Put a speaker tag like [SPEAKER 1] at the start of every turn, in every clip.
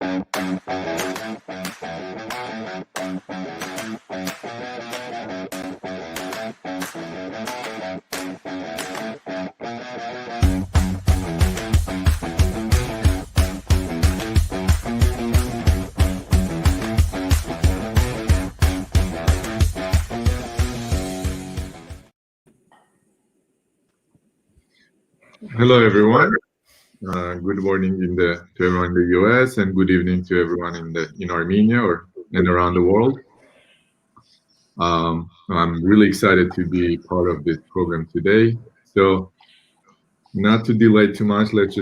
[SPEAKER 1] Hello, everyone. Good morning to everyone in the US, and good evening to everyone in Armenia and around the world. I'm really excited to be part of this program today. So, not to delay too much, let's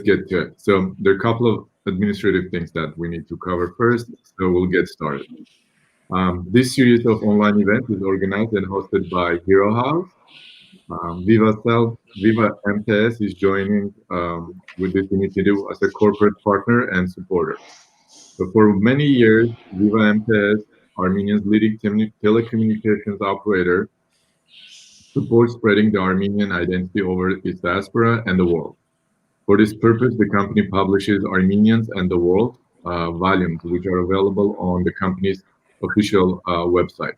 [SPEAKER 1] get to it. So, there are a couple of administrative things that we need to cover first. So, we'll get started. This series of online events is organized and hosted by Hero House. Viva MTS is joining with this initiative as a corporate partner and supporter. So for many years, Viva MTS, Armenia's leading telecommunications operator, supports spreading the Armenian identity over its diaspora and the world. For this purpose, the company publishes Armenians and the World volumes, which are available on the company's official website.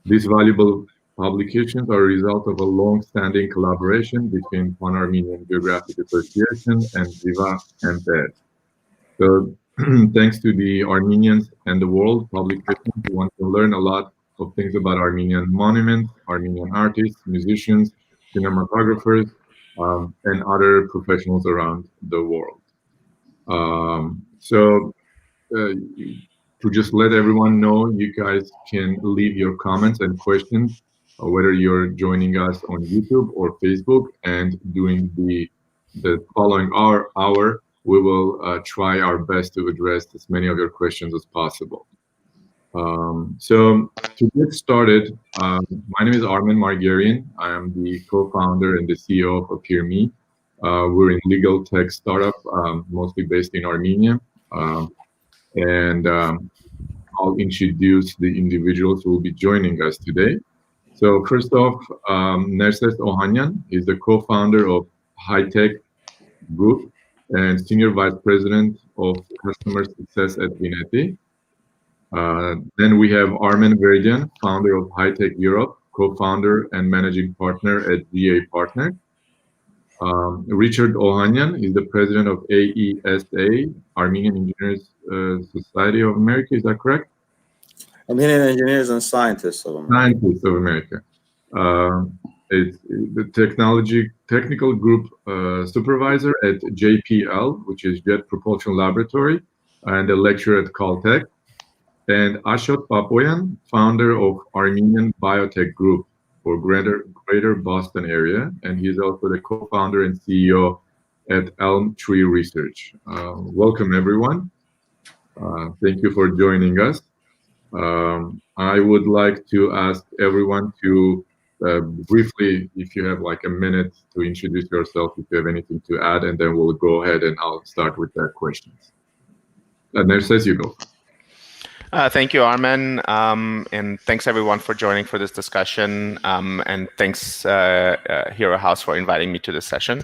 [SPEAKER 1] These valuable publications are a result of a long-standing collaboration between Pan-Armenian Geographic Association and Viva MTS. So thanks to the Armenians and the World publications, one can learn a lot of things about Armenian monuments, Armenian artists, musicians, cinematographers, and other professionals around the world. To just let everyone know, you guys can leave your comments and questions, whether you're joining us on YouTube or Facebook, and during the following hour, we will try our best to address as many of your questions as possible. So to get started, my name is Armen Margarian. I am the co-founder and the CEO of AppearMe. We're a legal tech startup, mostly based in Armenia. I'll introduce the individuals who will be joining us today. So first off, Nerses Ohanyan is the co-founder of HyeTech Group and Senior Vice President of Customer Success at Vineti. Then we have Armen Verdian, founder of HyeTech Europe, co-founder and managing partner at GA Partner. Richard Ohanyan is the president of AESA, Armenian Engineers Society of America. Is that correct?
[SPEAKER 2] Armenian Engineers and Scientists of America.
[SPEAKER 1] Scientists of America. It's the technical group supervisor at JPL, which is Jet Propulsion Laboratory, and a lecturer at Caltech. And Ashot Papoyan, founder of Armenian Biotech Group for Greater Boston area, and he's also the co-founder and CEO at Elm Tree Research. Welcome, everyone. Thank you for joining us. I would like to ask everyone to briefly, if you have like a minute, to introduce yourself if you have anything to add, and then we'll go ahead and I'll start with the questions. Nerses, you go.
[SPEAKER 3] Thank you, Armen, and thanks everyone for joining for this discussion, and thanks Hero House for inviting me to this session.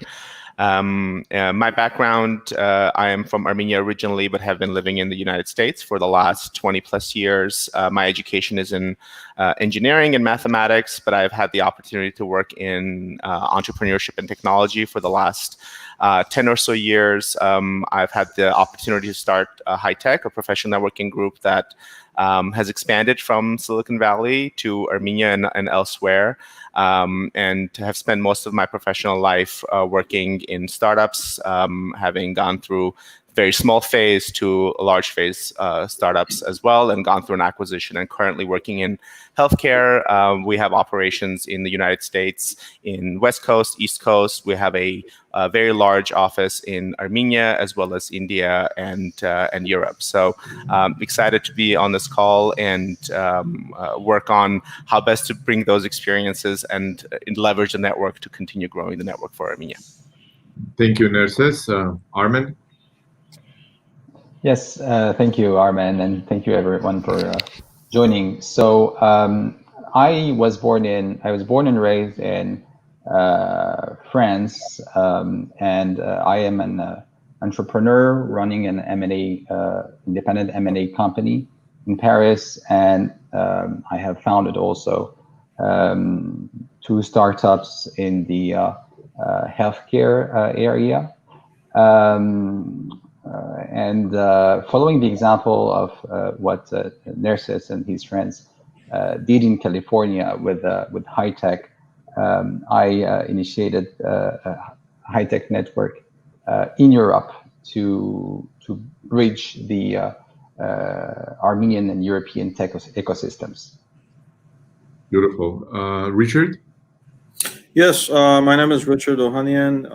[SPEAKER 3] My background, I am from Armenia originally, but have been living in the United States for the last 20 plus years. My education is in engineering and mathematics, but I've had the opportunity to work in entrepreneurship and technology for the last 10 or so years. I've had the opportunity to start HighTech, a professional networking group that has expanded from Silicon Valley to Armenia and elsewhere, and to have spent most of my professional life working in startups, having gone through very small phase to large phase startups as well, and gone through an acquisition, and currently working in healthcare. We have operations in the United States, in West Coast, East Coast. We have a very large office in Armenia, as well as India and Europe. So excited to be on this call and work on how best to bring those experiences and leverage the network to continue growing the network for Armenia.
[SPEAKER 1] Thank you, Nerses. Armen?
[SPEAKER 4] Yes, thank you, Armen, and thank you everyone for joining. So I was born and raised in France, and I am entrepreneur running an M&A, independent M&A company in Paris, and I have founded also 2 startups in the healthcare area. And following the example of what Nerses and his friends did in California with HighTech, I initiated a HighTech network in Europe to bridge the Armenian and European tech ecosystems.
[SPEAKER 1] Beautiful. Richard?
[SPEAKER 2] Yes, my name is Richard Ohanyan.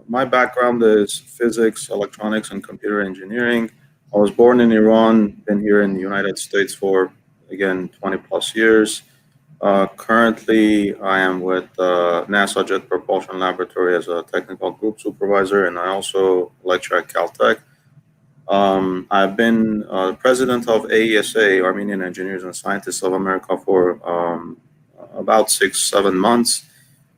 [SPEAKER 2] My background is physics, electronics, and computer engineering. I was born in Iran, been here in the United States for, again, 20 plus years. Currently, I am with NASA Jet Propulsion Laboratory as a technical group supervisor, and I also lecture at Caltech. I've been president of AESA, Armenian Engineers and Scientists of America, for about 6-7 months.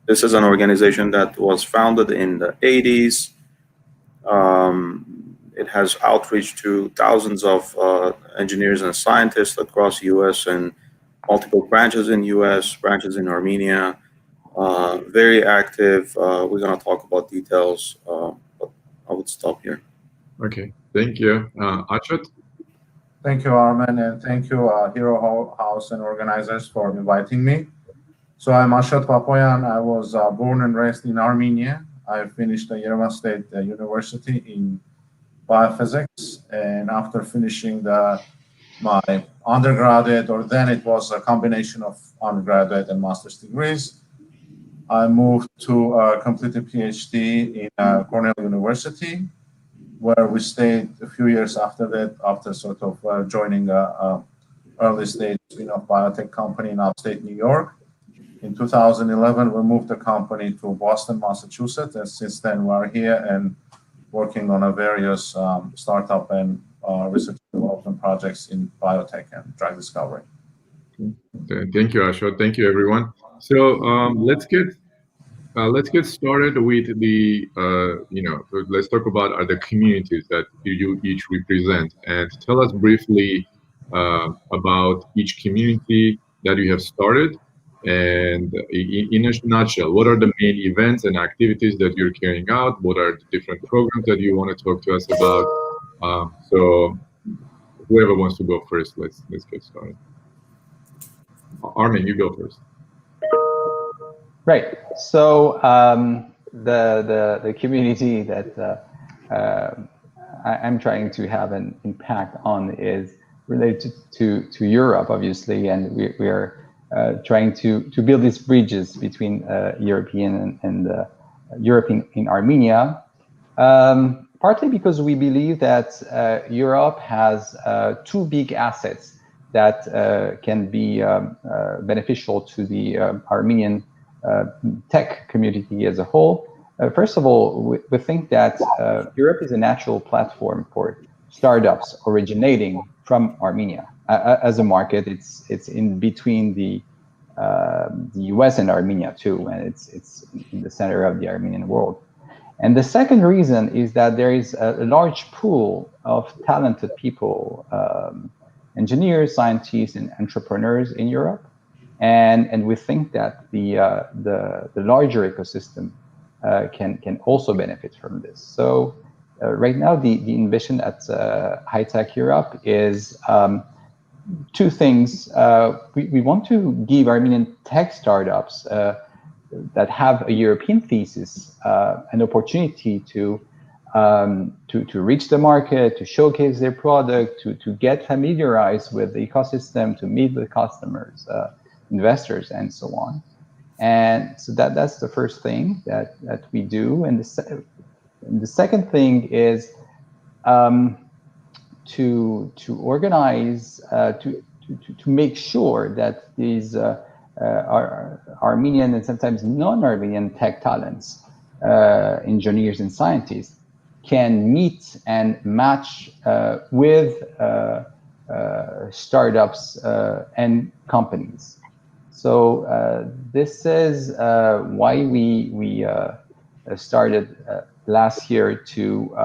[SPEAKER 2] This is an organization that was founded in the 80s. It has outreach to thousands of engineers and scientists across US and multiple branches in US, branches in Armenia. Very active. We're going to talk about details, but I would stop here.
[SPEAKER 1] Okay, thank you. Achat?
[SPEAKER 5] Thank you, Armen, and thank you, Hero House and organizers for inviting me. So I'm Ashat Papoyan. I was born and raised in Armenia. I finished the Yerevan State University in biophysics, and after finishing my undergraduate, or then it was a combination of undergraduate and master's degrees, I moved to complete a PhD in Cornell University, where we stayed a few years after that, after sort of joining a early stage spin-off biotech company in upstate New York. In 2011, we moved the company to Boston, Massachusetts, and since then we're here and working on various startup and research development projects in biotech and drug discovery.
[SPEAKER 1] Okay. Thank you, Ashot. Thank you, everyone. So let's get started with the let's talk about the communities that you each represent, and tell us briefly about each community that you have started. And in a nutshell, what are the main events and activities that you're carrying out? What are the different programs that you want to talk to us about? So whoever wants to go first, let's get started. Armen, you go first.
[SPEAKER 4] Right. So the community that I'm trying to have an impact on is related to Europe, obviously, and we are trying to build these bridges between European and Europe in Armenia, partly because we believe that Europe has 2 big assets that can be beneficial to the Armenian tech community as a whole. First of all, we think that Europe is a natural platform for startups originating from Armenia. As a market, it's in between the US and Armenia too, and it's in the center of the Armenian world. And the second reason is that there is a large pool of talented people, engineers, scientists, and entrepreneurs in Europe, and we think that the larger ecosystem can also benefit from this. So right now, the ambition at HighTech Europe is 2 things. We want to give Armenian tech startups that have a European thesis an opportunity to reach the market, to showcase their product, to get familiarized with the ecosystem, to meet the customers, investors, and so on. And so that's the first thing that we do. And the second thing is to organize, to make sure that these Armenian and sometimes non-Armenian tech talents, engineers and scientists, can meet and match with startups and companies. So this is why we started last year to,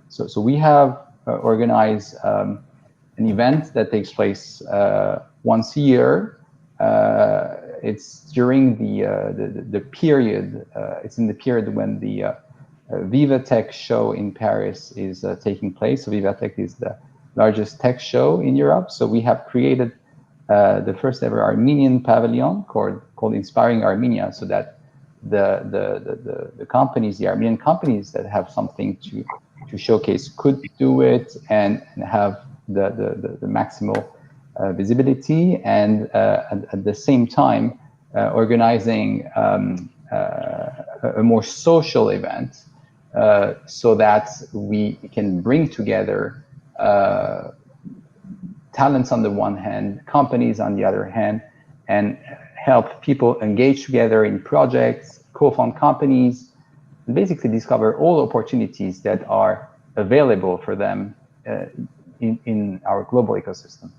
[SPEAKER 4] so we have organized an event that takes place once a year. It's during the period, it's in the period when the VivaTech show in Paris is taking place. So VivaTech is the largest tech show in Europe. So we have created the first ever Armenian pavilion called Inspiring Armenia, so that the companies, the Armenian companies that have something to showcase could do it and have the maximal visibility, and at the same time organizing a more social event so that we can bring together talents on the one hand, companies on the other hand, and help people engage together in projects, co-found companies, and basically discover all opportunities that are available for them in our global ecosystem.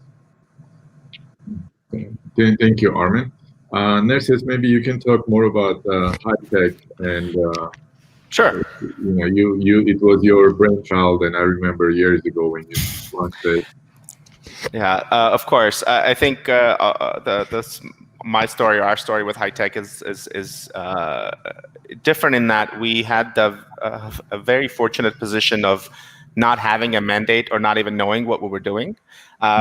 [SPEAKER 1] Thank you, Armen. Nerses, maybe you can talk more about HighTech and
[SPEAKER 3] sure.
[SPEAKER 1] It was your brainchild, and I remember years ago when you launched it.
[SPEAKER 3] Yeah, of course. I think my story, or our story with HighTech is different in that we had a very fortunate position of not having a mandate or not even knowing what we were doing,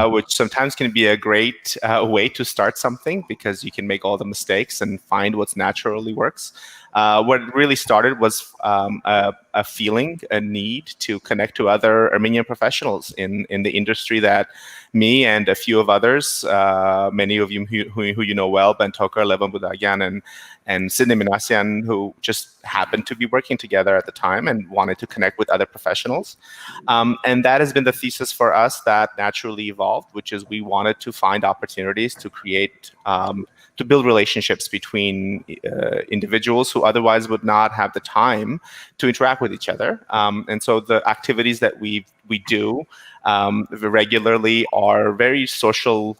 [SPEAKER 3] which sometimes can be a great way to start something, because you can make all the mistakes and find what's naturally works. What really started was a feeling, a need to connect to other Armenian professionals in the industry that me and a few of others, many of you who you know well, Ben Toker, Levan Budagyan, and Sidney Minassian, who just happened to be working together at the time and wanted to connect with other professionals. And that has been the thesis for us that naturally evolved, which is we wanted to find opportunities to create, to build relationships between individuals who otherwise would not have the time to interact with each other. And so the activities that we do regularly are very social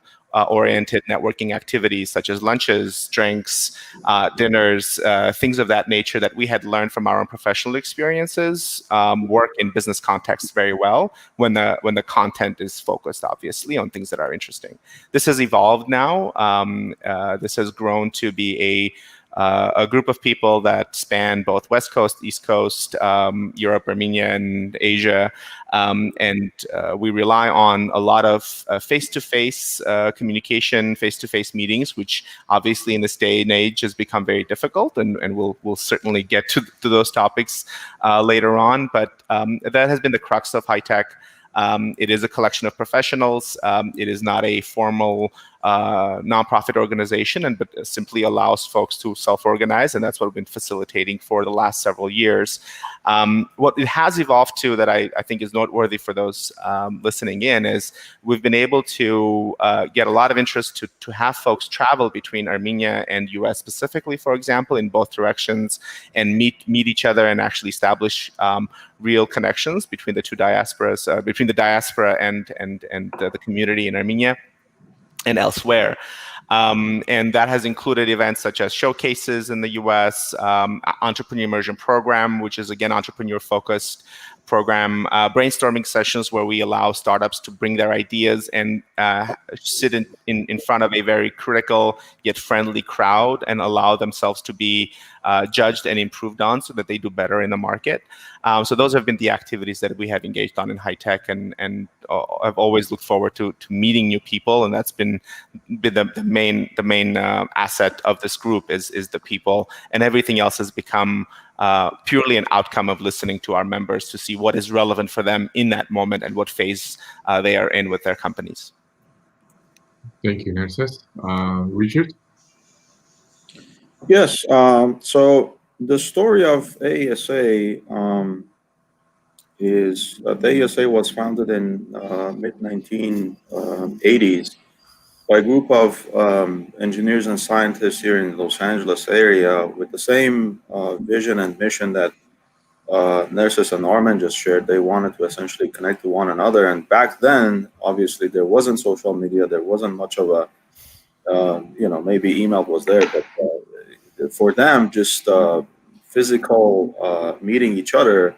[SPEAKER 3] oriented networking activities, such as lunches, drinks, dinners, things of that nature that we had learned from our own professional experiences, work in business contexts very well when the content is focused, obviously, on things that are interesting. This has evolved now. This has grown to be a group of people that span both West Coast, East Coast, Europe, Armenia, and Asia. And we rely on a lot of face-to-face communication, face-to-face meetings, which obviously in this day and age has become very difficult. And we'll certainly get to those topics later on. But that has been the crux of HighTech. It is a collection of professionals. It is not a formal nonprofit organization, but simply allows folks to self-organize, and that's what we've been facilitating for the last several years. What it has evolved to that I think is noteworthy for those listening in is we've been able to get a lot of interest to have folks travel between Armenia and US specifically, for example, in both directions, and meet each other and actually establish real connections between the two diasporas, between the diaspora and the community in Armenia and elsewhere. And that has included events such as showcases in the US, Entrepreneur Immersion Program, which is, again, entrepreneur-focused program, brainstorming sessions where we allow startups to bring their ideas and sit in front of a very critical yet friendly crowd and allow themselves to be judged and improved on so that they do better in the market. So those have been the activities that we have engaged on in HighTech, and I've always looked forward to meeting new people, and that's been the main asset of this group is the people, and everything else has become purely an outcome of listening to our members to see what is relevant for them in that moment and what phase they are in with their companies.
[SPEAKER 1] Thank you, Nerses. Richard?
[SPEAKER 2] Yes, so the story of AESA is that AESA was founded in mid-1980s by a group of engineers and scientists here in the Los Angeles area with the same vision and mission that Nerses and Armen just shared. They wanted to essentially connect to one another. And back then, obviously, there wasn't social media. There wasn't much of a, maybe email was there, but for them, just physical meeting each other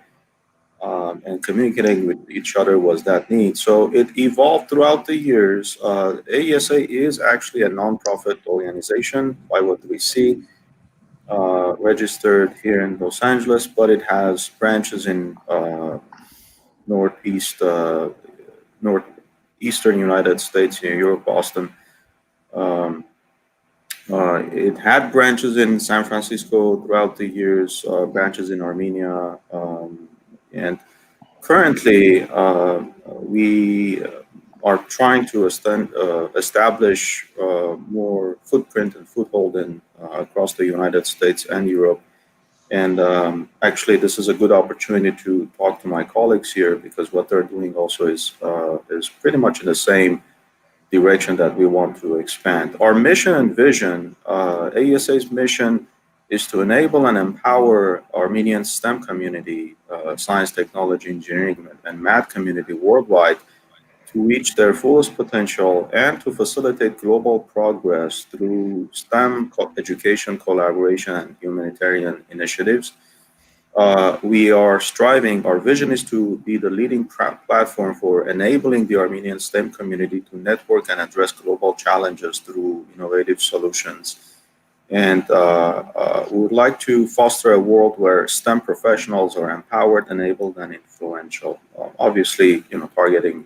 [SPEAKER 2] and communicating with each other was that need. So it evolved throughout the years. AESA is actually a nonprofit organization by what we see, registered here in Los Angeles, but it has branches in northeastern United States, New York, Boston. It had branches in San Francisco throughout the years, branches in Armenia, and currently we are trying to establish more footprint and foothold in across the United States and Europe. And actually, this is a good opportunity to talk to my colleagues here, because what they're doing also is pretty much in the same direction that we want to expand. Our mission and vision, AESA's mission is to enable and empower Armenian STEM community, science, technology, engineering, and math community worldwide to reach their fullest potential and to facilitate global progress through STEM education, collaboration, and humanitarian initiatives. We are striving, our vision is to be the leading platform for enabling the Armenian STEM community to network and address global challenges through innovative solutions. And we would like to foster a world where STEM professionals are empowered, enabled, and influential. Obviously, targeting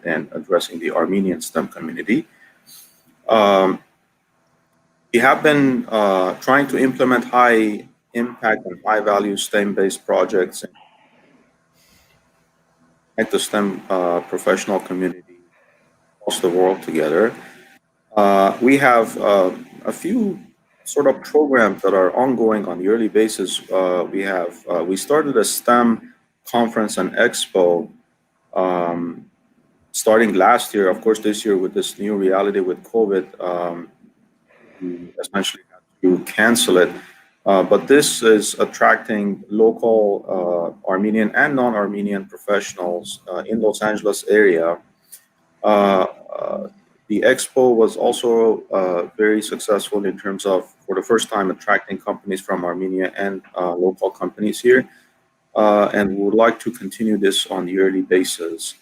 [SPEAKER 2] and addressing the Armenian STEM community. We have been trying to implement high impact and high value STEM-based projects at the STEM professional community across the world together. We have a few sort of programs that are ongoing on a yearly basis. We started a STEM conference and expo starting last year. Of course, this year with this new reality with COVID, we essentially had to cancel it. But this is attracting local Armenian and non-Armenian professionals in Los Angeles area. The expo was also very successful in terms of, for the first time, attracting companies from Armenia and local companies here. And we would like to continue this on a yearly basis.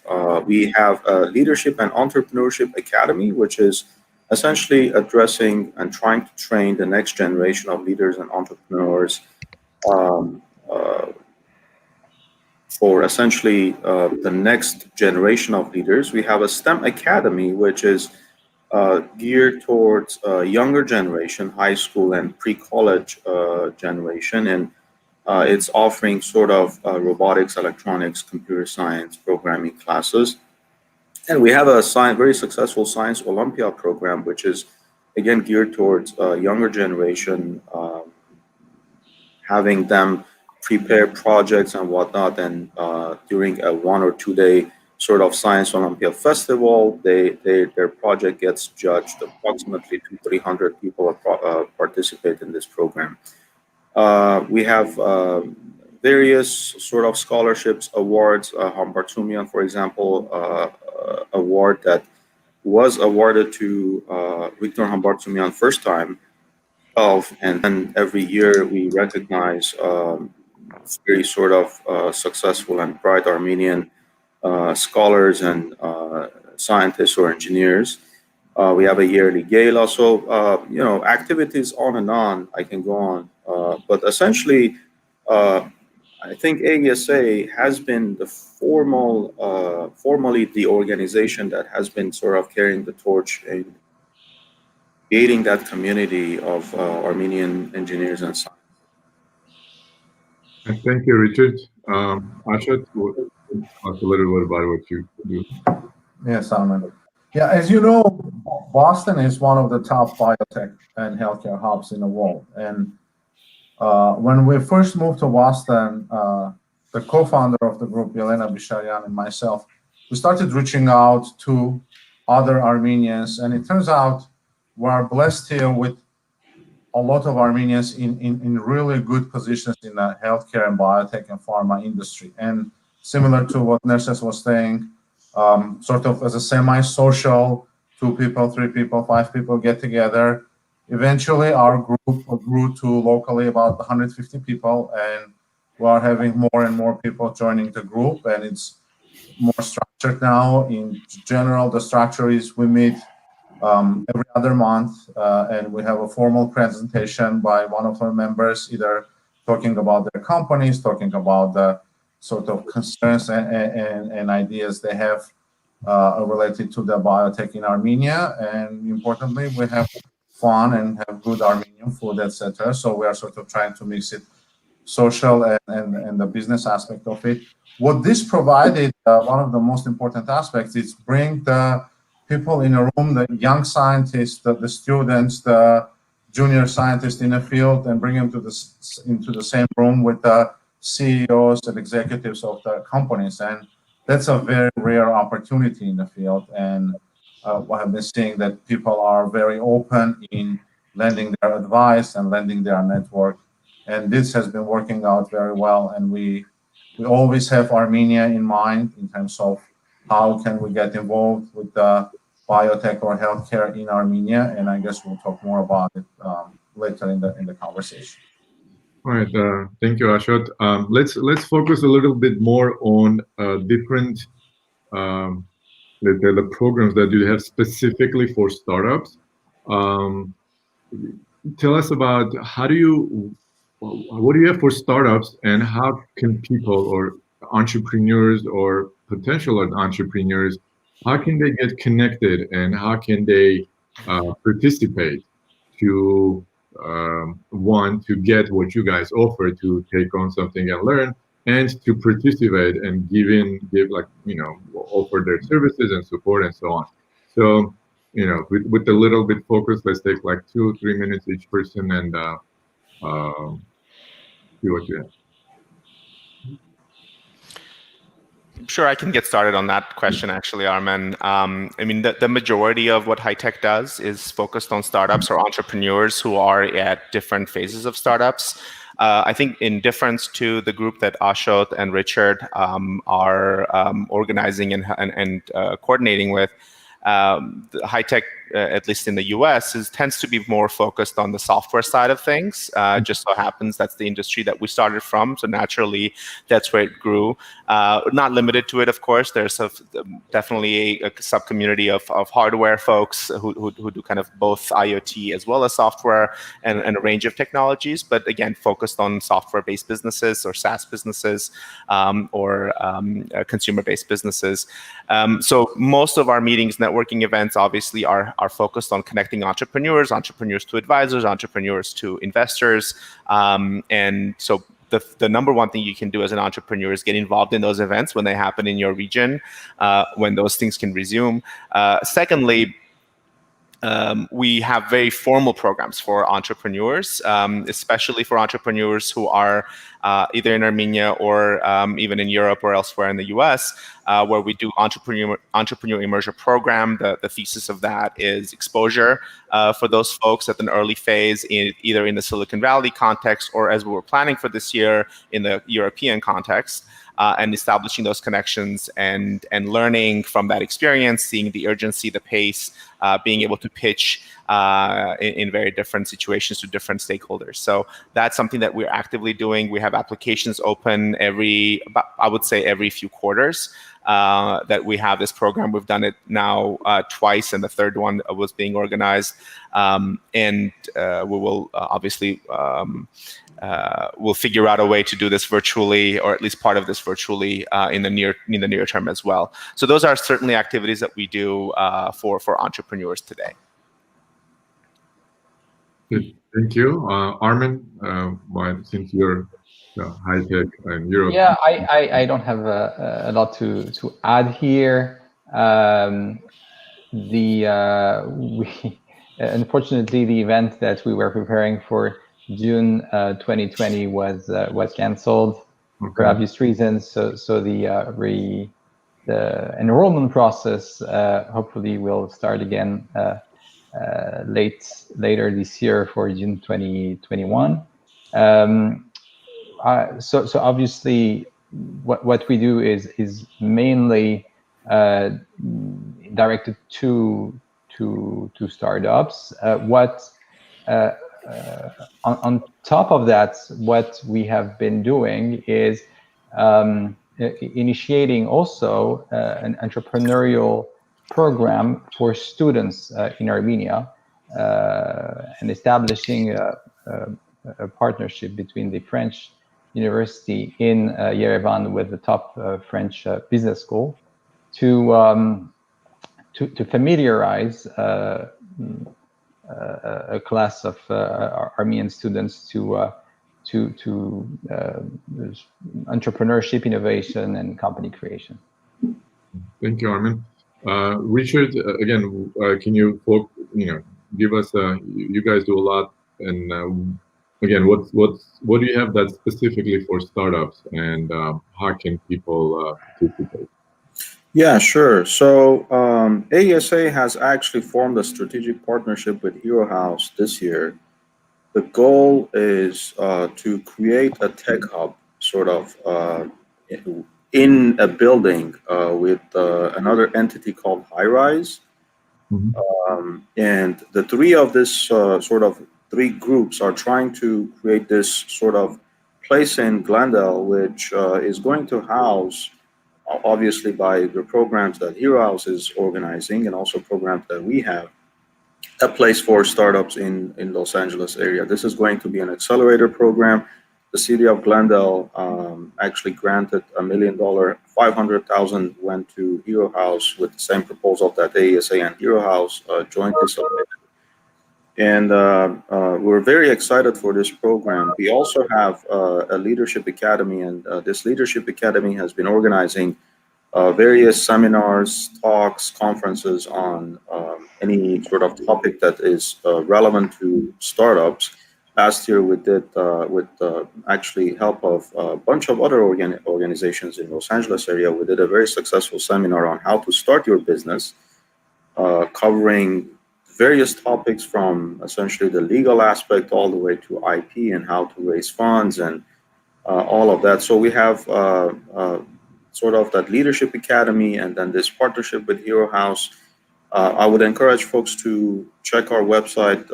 [SPEAKER 2] We have a Leadership and Entrepreneurship Academy, which is essentially addressing and trying to train the next generation of leaders and entrepreneurs for essentially the next generation of leaders. We have a STEM Academy, which is geared towards younger generation, high school and pre-college generation, and it's offering sort of robotics, electronics, computer science, programming classes. And we have a very successful Science Olympiad program, which is again geared towards younger generation, having them prepare projects and whatnot, and during a 1 or 2 day sort of Science Olympiad festival, their project gets judged. Approximately 200-300 people participate in this program. We have various sort of scholarships, awards. Hambartumian, for example, award that was awarded to Victor Hambartumian first time and then every year we recognize very sort of successful and bright Armenian scholars and scientists or engineers. We have a yearly gala, so activities on and on. I can go on, but essentially, I think AESA has been the formally the organization that has been sort of carrying the torch in creating that community of Armenian engineers and scientists.
[SPEAKER 1] Thank you, Richard. Ashat, talk a little bit about what you do.
[SPEAKER 5] Yes, Armen. Yeah, as you know, Boston is one of the top biotech and healthcare hubs in the world. And when we first moved to Boston, the co-founder of the group, Yelena Bisharyan, and myself, we started reaching out to other Armenians. And it turns out we're blessed here with a lot of Armenians in really good positions in the healthcare and biotech and pharma industry. And similar to what Nerses was saying, sort of as a semi-social, 2 people, 3 people, 5 people get together, eventually our group grew to locally about 150 people, and we are having more and more people joining the group, and it's more structured now. In general, the structure is we meet every other month, and we have a formal presentation by one of our members, either talking about their companies, talking about the sort of concerns and ideas they have related to the biotech in Armenia. And importantly, we have fun and have good Armenian food, etc. So we are sort of trying to mix it social and the business aspect of it. What this provided, one of the most important aspects, is bring the people in a room, the young scientists, the students, the junior scientists in the field, and bring them into the same room with the CEOs and executives of the companies. And that's a very rare opportunity in the field. And I have been seeing that people are very open in lending their advice and lending their network. And this has been working out very well. And we always have Armenia in mind in terms of how can we get involved with the biotech or healthcare in Armenia. And I guess we'll talk more about it later in the conversation.
[SPEAKER 1] All right, thank you, Ashot. Let's focus a little bit more on different the programs that you have specifically for startups. Tell us about what do you have for startups, and how can people or entrepreneurs or potential entrepreneurs, how can they get connected, and how can they participate to want to get what you guys offer, to take on something and learn, and to participate and offer their services and support and so on. So, with a little bit focus, let's take like 2-3 minutes each person and see what you have.
[SPEAKER 3] Sure, I can get started on that question, actually, Armen. I mean, the majority of what HighTech does is focused on startups or entrepreneurs who are at different phases of startups. I think in difference to the group that Ashot and Richard are organizing and coordinating with, HighTech, at least in the US, tends to be more focused on the software side of things. Just so happens that's the industry that we started from, so naturally that's where it grew. Not limited to it, of course. There's definitely a sub-community of hardware folks who do kind of both IoT as well as software and a range of technologies, but again, focused on software-based businesses or SaaS businesses or consumer-based businesses. So most of our meetings, networking events, obviously are focused on connecting entrepreneurs to advisors, entrepreneurs to investors. And so the number one thing you can do as an entrepreneur is get involved in those events when they happen in your region, when those things can resume. Secondly, we have very formal programs for entrepreneurs, especially for entrepreneurs who are either in Armenia or even in Europe or elsewhere in the US, where we do entrepreneur immersion program. The thesis of that is exposure for those folks at an early phase, either in the Silicon Valley context or, as we were planning for this year, in the European context. And establishing those connections and learning from that experience, seeing the urgency, the pace, being able to pitch in very different situations to different stakeholders. So that's something that we're actively doing. We have applications open every few quarters that we have this program. We've done it now twice, and the third one was being organized. And we will obviously we'll figure out a way to do this virtually, or at least part of this virtually, in the near term as well. So those are certainly activities that we do for entrepreneurs today.
[SPEAKER 1] Good. Thank you, Armen. Since you're HighTech and Europe.
[SPEAKER 4] Yeah, I don't have a lot to add here. Unfortunately, the event that we were preparing for June 2020 was canceled for obvious reasons. So the enrollment process hopefully will start again later this year for June 2021. So obviously, what we do is mainly directed to startups. What on top of that, what we have been doing is initiating also an entrepreneurial program for students in Armenia, and establishing a partnership between the French university in Yerevan with the top French business school to familiarize a class of Armenian students to entrepreneurship, innovation, and company creation.
[SPEAKER 1] Thank you, Armen. Richard, again, can you give us? You guys do a lot, and again, what do you have that's specifically for startups, and how can people participate?
[SPEAKER 2] Yeah, sure. So AESA has actually formed a strategic partnership with Hero House this year. The goal is to create a tech hub, sort of in a building with another entity called HiRise. And the three of this three groups are trying to create this sort of place in Glendale, which is going to house, obviously by the programs that Hero House is organizing and also programs that we have, a place for startups in Los Angeles area. This is going to be an accelerator program. The city of Glendale actually granted $1 million, 500,000 went to Hero House with the same proposal that AESA and Hero House jointly submitted. And we're very excited for this program. We also have a leadership academy, and this leadership academy has been organizing various seminars, talks, conferences on any sort of topic that is relevant to startups. Last year we did, with actually help of a bunch of other organizations in Los Angeles area, we did a very successful seminar on how to start your business, covering various topics from essentially the legal aspect all the way to IP and how to raise funds and all of that. So we have sort of that leadership academy, and then this partnership with Hero House. I would encourage folks to check our website,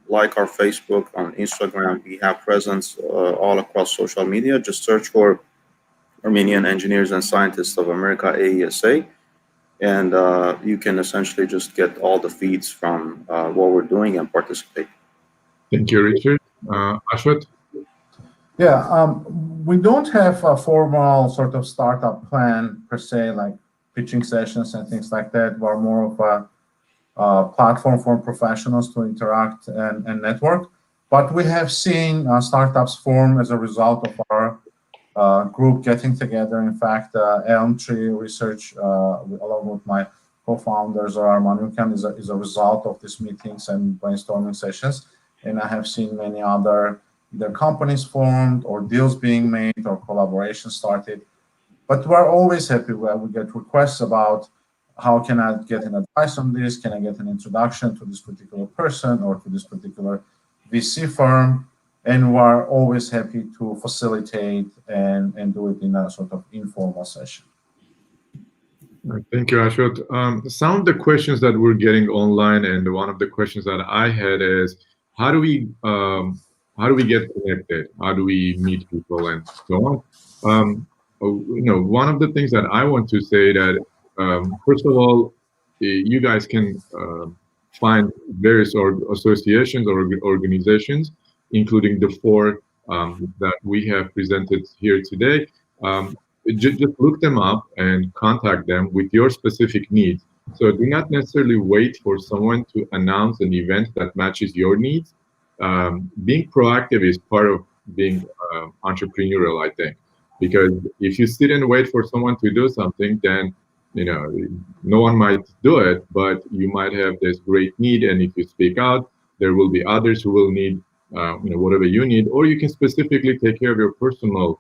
[SPEAKER 2] like our Facebook, on Instagram. We have presence all across social media. Just search for Armenian Engineers and Scientists of America, AESA, and you can essentially just get all the feeds from what we're doing and participate.
[SPEAKER 1] Thank you, Richard. Ashwat?
[SPEAKER 5] Yeah, we don't have a formal sort of startup plan per se, like pitching sessions and things like that. We're more of a platform for professionals to interact and network. But we have seen startups form as a result of our group getting together. In fact, Elm Tree Research, along with my co-founders, Armenian, is a result of these meetings and brainstorming sessions. And I have seen many other either companies formed or deals being made or collaboration started. But we're always happy when we get requests about how can I get an advice on this? Can I get an introduction to this particular person or to this particular VC firm? And we're always happy to facilitate and do it in a sort of informal session.
[SPEAKER 1] Thank you, Ashwat. Some of the questions that we're getting online, and one of the questions that I had is, how do we get connected? How do we meet people and so on? One of the things that I want to say that, first of all, you guys can find various associations or organizations, including the four that we have presented here today. Just look them up and contact them with your specific needs. So do not necessarily wait for someone to announce an event that matches your needs. Being proactive is part of being entrepreneurial, I think, because if you sit and wait for someone to do something, then no one might do it, but you might have this great need, and if you speak out, there will be others who will need whatever you need, or you can specifically take care of your personal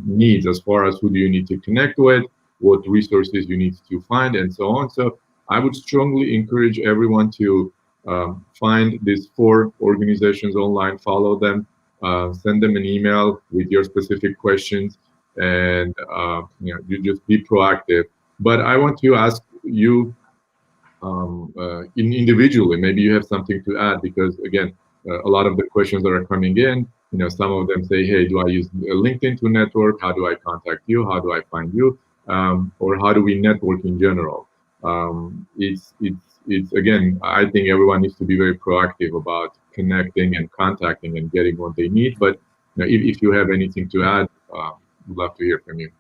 [SPEAKER 1] needs as far as who do you need to connect with, what resources you need to find, and so on. So I would strongly encourage everyone to find these four organizations online, follow them, send them an email with your specific questions, and you just be proactive. But I want to ask you, individually. Maybe you have something to add, because again, a lot of the questions that are coming in, some of them say, hey, do I use LinkedIn to network? How do I contact you? How do I find you? Or how do we network in general? It's again, I think everyone needs to be very proactive about connecting and contacting and getting what they need. But if you have anything to add, we'd love to hear from you.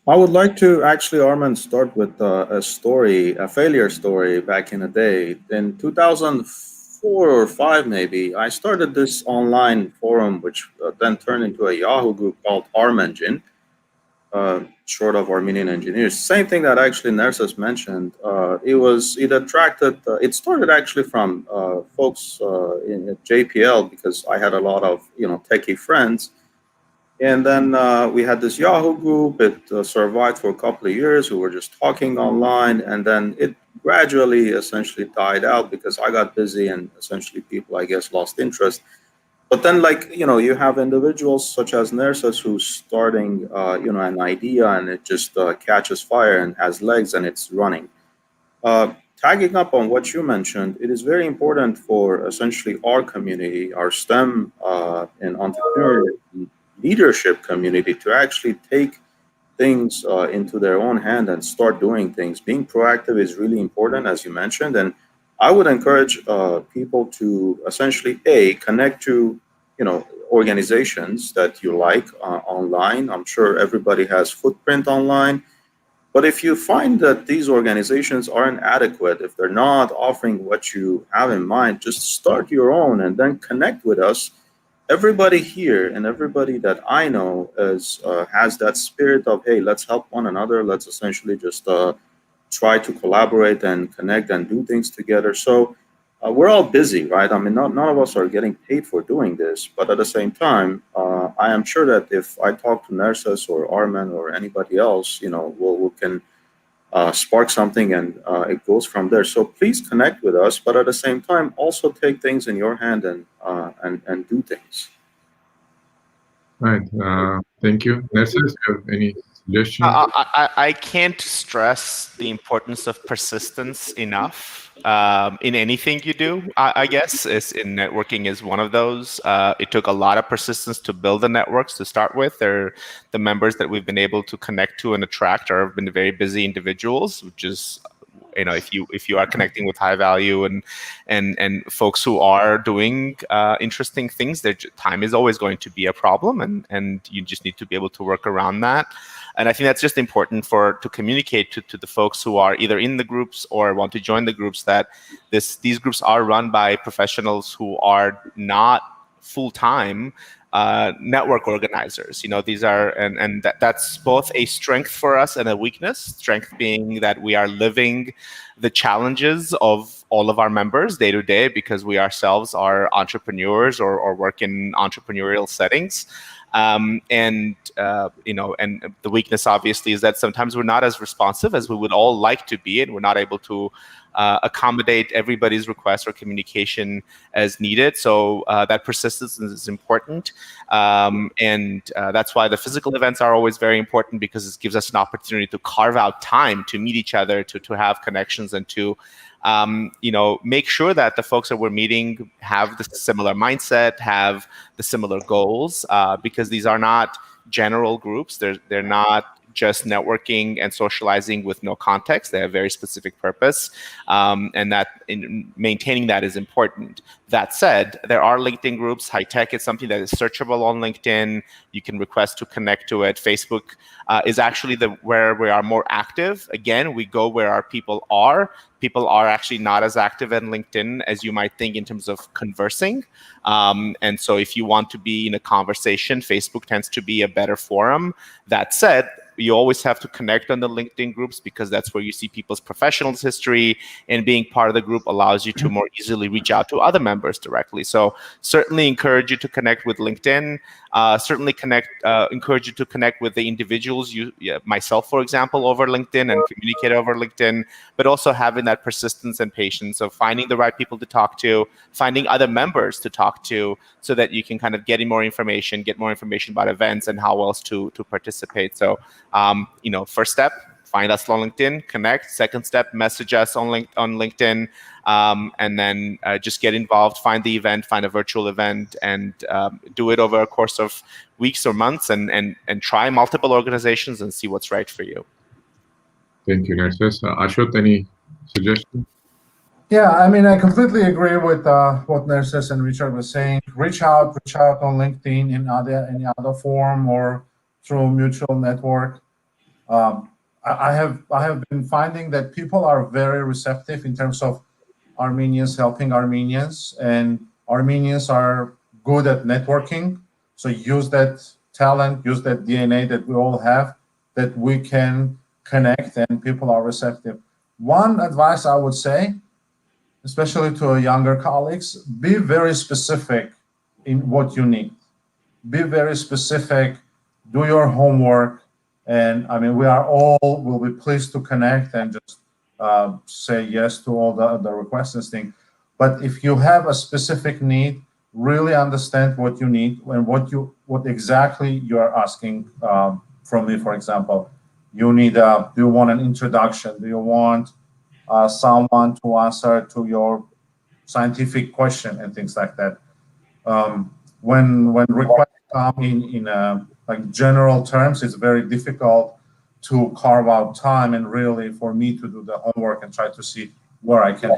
[SPEAKER 2] I would like to actually, Armen, start with a story, a failure story back in the day. In 2004 or 5, maybe, I started this online forum, which then turned into a Yahoo group called Armen, short of Armenian Engineers. Same thing that actually Nerses mentioned. It started actually from folks in JPL, because I had a lot of techie friends. And then we had this Yahoo group. It survived for a couple of years. We were just talking online, and then it gradually essentially died out because I got busy, and essentially people, I guess, lost interest. But then, you have individuals such as Nerses who's starting, an idea, and it just catches fire and has legs and it's running. Tagging up on what you mentioned, it is very important for essentially our community, our STEM and entrepreneurial leadership community, to actually take things into their own hand and start doing things. Being proactive is really important, as you mentioned, and I would encourage people to essentially connect to organizations that you like online. I'm sure everybody has footprint online, but if you find that these organizations aren't adequate, if they're not offering what you have in mind, just start your own and then connect with us. Everybody here and everybody that I know has that spirit of, hey, let's help one another. Let's essentially just try to collaborate and connect and do things together. So we're all busy, right? I mean, none of us are getting paid for doing this, but at the same time, I am sure that if I talk to Nerses or Armen or anybody else, we can spark something, and it goes from there. So please connect with us, but at the same time, also take things in your hand and do things.
[SPEAKER 1] Right. Thank you. Nerses, do you have any suggestions?
[SPEAKER 3] I can't stress the importance of persistence enough in anything you do. I guess in networking is one of those. It took a lot of persistence to build the networks to start with. They're the members that we've been able to connect to and attract have been very busy individuals, which is, if you are connecting with high value and folks who are doing interesting things, their time is always going to be a problem, and you just need to be able to work around that. And I think that's just important to communicate to the folks who are either in the groups or want to join the groups that these groups are run by professionals who are not full-time network organizers. These are, and that's both a strength for us and a weakness. Strength being that we are living the challenges of all of our members day to day, because we ourselves are entrepreneurs or work in entrepreneurial settings. And the weakness obviously is that sometimes we're not as responsive as we would all like to be, and we're not able to accommodate everybody's request or communication as needed. So that persistence is important. And that's why the physical events are always very important, because it gives us an opportunity to carve out time to meet each other, to have connections, and to make sure that the folks that we're meeting have the similar mindset, have the similar goals, because these are not general groups. They're not just networking and socializing with no context. They have very specific purpose, and that maintaining that is important. That said, there are LinkedIn groups. HighTech is something that is searchable on LinkedIn. You can request to connect to it. Facebook is actually where we are more active. Again, we go where our people are. People are actually not as active in LinkedIn as you might think in terms of conversing. And so if you want to be in a conversation, Facebook tends to be a better forum. That said, you always have to connect on the LinkedIn groups, because that's where you see people's professional history, and being part of the group allows you to more easily reach out to other members directly. So certainly encourage you to connect with LinkedIn. Certainly encourage you to connect with the individuals, myself, for example, over LinkedIn, and communicate over LinkedIn, but also having that persistence and patience of finding the right people to talk to, finding other members to talk to, so that you can kind of get more information about events and how else to participate. So, first step, find us on LinkedIn, connect. Second step, message us on LinkedIn, and then just get involved, find the event, find a virtual event, and do it over a course of weeks or months, and try multiple organizations and see what's right for you.
[SPEAKER 1] Thank you, Nerses. Ashot, any suggestions?
[SPEAKER 5] Yeah, I mean, I completely agree with what Nerses and Richard was saying. Reach out on LinkedIn in any other form or through mutual network. I have been finding that people are very receptive in terms of Armenians helping Armenians, and Armenians are good at networking. So use that talent, use that DNA that we all have, that we can connect, and people are receptive. One advice I would say, especially to younger colleagues, be very specific in what you need. Be very specific, do your homework, and I mean, will be pleased to connect and just say yes to all the requests and things. But if you have a specific need, really understand what you need and what exactly you are asking from me. For example, you need do you want an introduction? Do you want someone to answer to your scientific question and things like that? When requests come in like general terms, it's very difficult to carve out time and really for me to do the homework and try to see where I can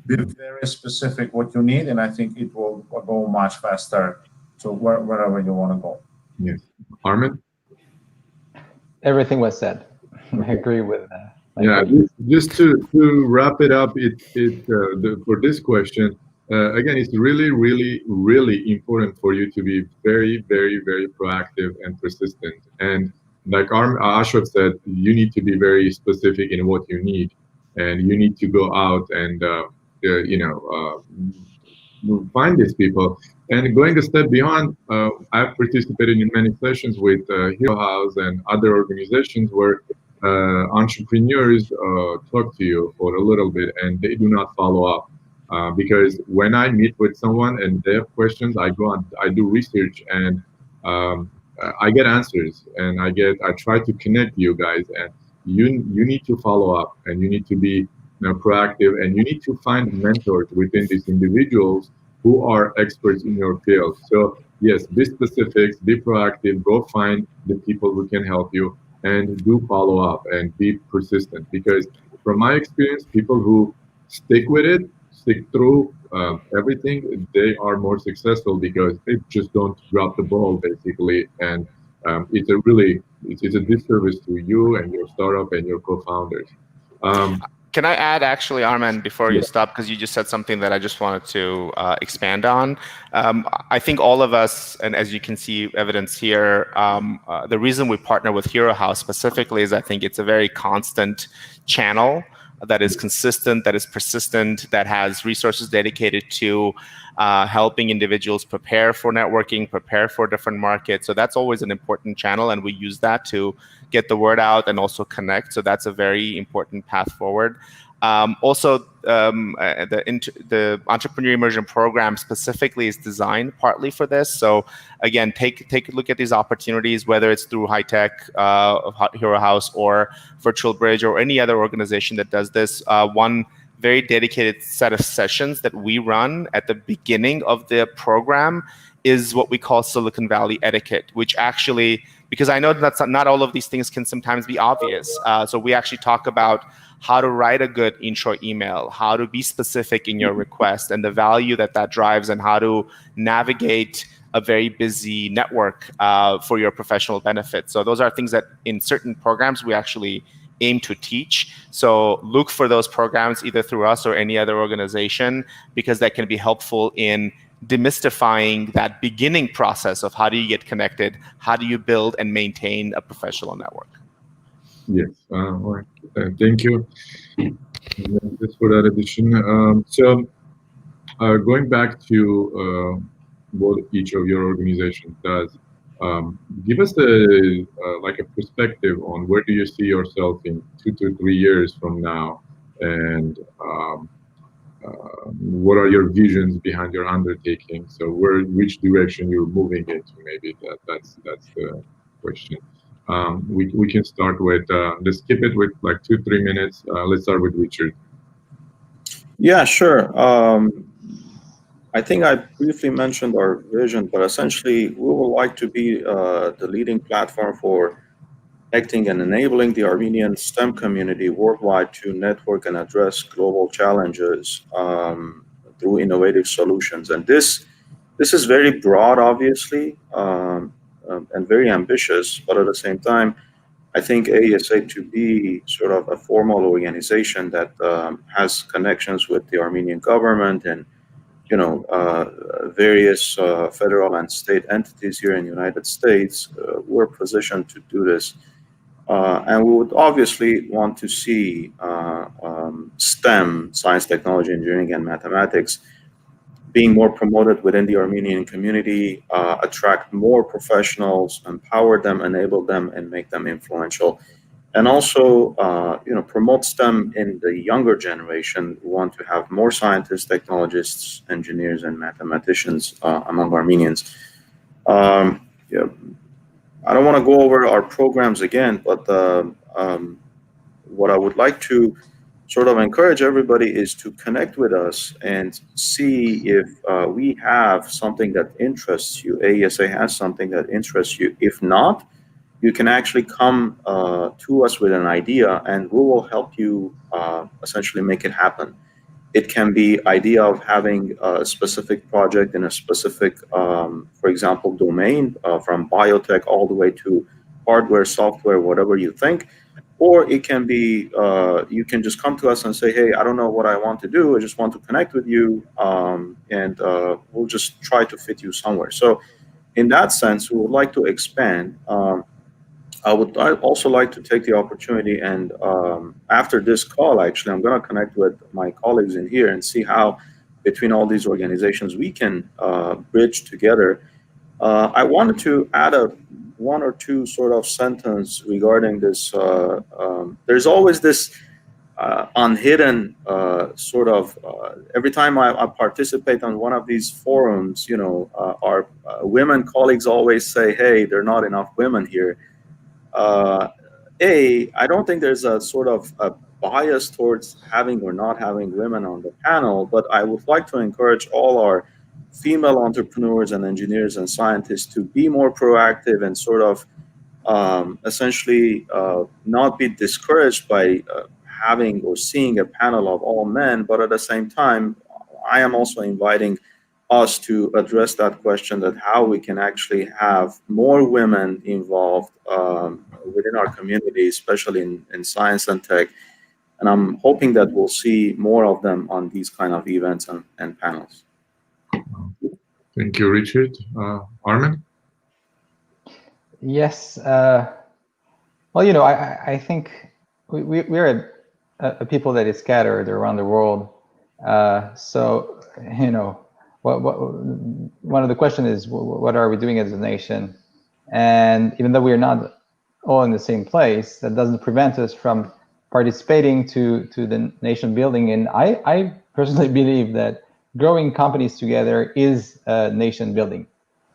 [SPEAKER 5] be very specific what you need, and I think it will go much faster to wherever you want to go.
[SPEAKER 1] Yes. Armen?
[SPEAKER 4] Everything was said. I agree with that.
[SPEAKER 1] Yeah, just to wrap it up, for this question, again, it's really, really, really important for you to be very, very, very proactive and persistent. And like Ashok said, you need to be very specific in what you need, and you need to go out and find these people. And going a step beyond, I've participated in many sessions with Hero House and other organizations where entrepreneurs talk to you for a little bit and they do not follow up. Because when I meet with someone and they have questions, I do research and I get answers, and I try to connect you guys, and you need to follow up, and you need to be proactive, and you need to find mentors within these individuals who are experts in your field. So yes, be specific, be proactive, go find the people who can help you, and do follow up and be persistent. Because from my experience, people who stick with it, stick through everything, they are more successful because they just don't drop the ball, basically. And it's a disservice to you and your startup and your co-founders.
[SPEAKER 3] Can I add, actually, Armen, before you stop, because you just said something that I just wanted to expand on. I think all of us, and as you can see evidence here, the reason we partner with Hero House specifically is I think it's a very constant channel that is consistent, that is persistent, that has resources dedicated to helping individuals prepare for networking, prepare for different markets. So that's always an important channel, and we use that to get the word out and also connect. So that's a very important path forward. Also, the Entrepreneur Immersion Program specifically is designed partly for this. So again, take a look at these opportunities, whether it's through HighTech, Hero House, or Virtual Bridge, or any other organization that does this. One very dedicated set of sessions that we run at the beginning of the program is what we call Silicon Valley etiquette, which actually, because I know that not all of these things can sometimes be obvious. So we actually talk about how to write a good intro email, how to be specific in your request, and the value that drives, and how to navigate a very busy network for your professional benefit. So those are things that in certain programs we actually aim to teach. So look for those programs either through us or any other organization, because that can be helpful in demystifying that beginning process of how do you get connected, how do you build and maintain a professional network.
[SPEAKER 1] Yes, all right. Thank you. Just for that addition. Going back to what each of your organizations does, give us a perspective on where do you see yourself in 2 to 3 years from now, and what are your visions behind your undertaking? So which direction you're moving into? Maybe that's the question. We can start with, let's skip it with like 2-3 minutes. Let's start with Richard.
[SPEAKER 2] Yeah, sure. I think I briefly mentioned our vision, but essentially we would like to be the leading platform for connecting and enabling the Armenian STEM community worldwide to network and address global challenges through innovative solutions. And this is very broad, obviously, and very ambitious, but at the same time, I think AESA to be sort of a formal organization that has connections with the Armenian government and various federal and state entities here in the United States, we're positioned to do this. And we would obviously want to see STEM, science, technology, engineering, and mathematics, being more promoted within the Armenian community, attract more professionals, empower them, enable them, and make them influential. And also, promote STEM in the younger generation. We want to have more scientists, technologists, engineers, and mathematicians among Armenians. I don't want to go over our programs again, but what I would like to sort of encourage everybody is to connect with us and see if we have something that interests you. AESA has something that interests you. If not, you can actually come to us with an idea and we will help you essentially make it happen. It can be idea of having a specific project in a specific, for example, domain, from biotech all the way to hardware, software, whatever you think. Or it can be, you can just come to us and say, hey, I don't know what I want to do. I just want to connect with you, and we'll just try to fit you somewhere. So in that sense, we would like to expand. I would also like to take the opportunity and after this call, actually, I'm going to connect with my colleagues in here and see how between all these organizations we can bridge together. I wanted to add one or two sort of sentence regarding this. There's always this unhidden sort of, every time I participate on one of these forums, our women colleagues always say, hey, there are not enough women here. I don't think there's a sort of a bias towards having or not having women on the panel, but I would like to encourage all our female entrepreneurs and engineers and scientists to be more proactive and sort of essentially not be discouraged by having or seeing a panel of all men, but at the same time, I am also inviting us to address that question, that how we can actually have more women involved within our community, especially in science and tech. And I'm hoping that we'll see more of them on these kind of events and panels.
[SPEAKER 1] Thank you, Richard. Armen?
[SPEAKER 4] Yes. Well, I think we're a people that is scattered around the world. So, one of the questions is, what are we doing as a nation? And even though we are not all in the same place, that doesn't prevent us from participating to the nation building. And I personally believe that growing companies together is nation building.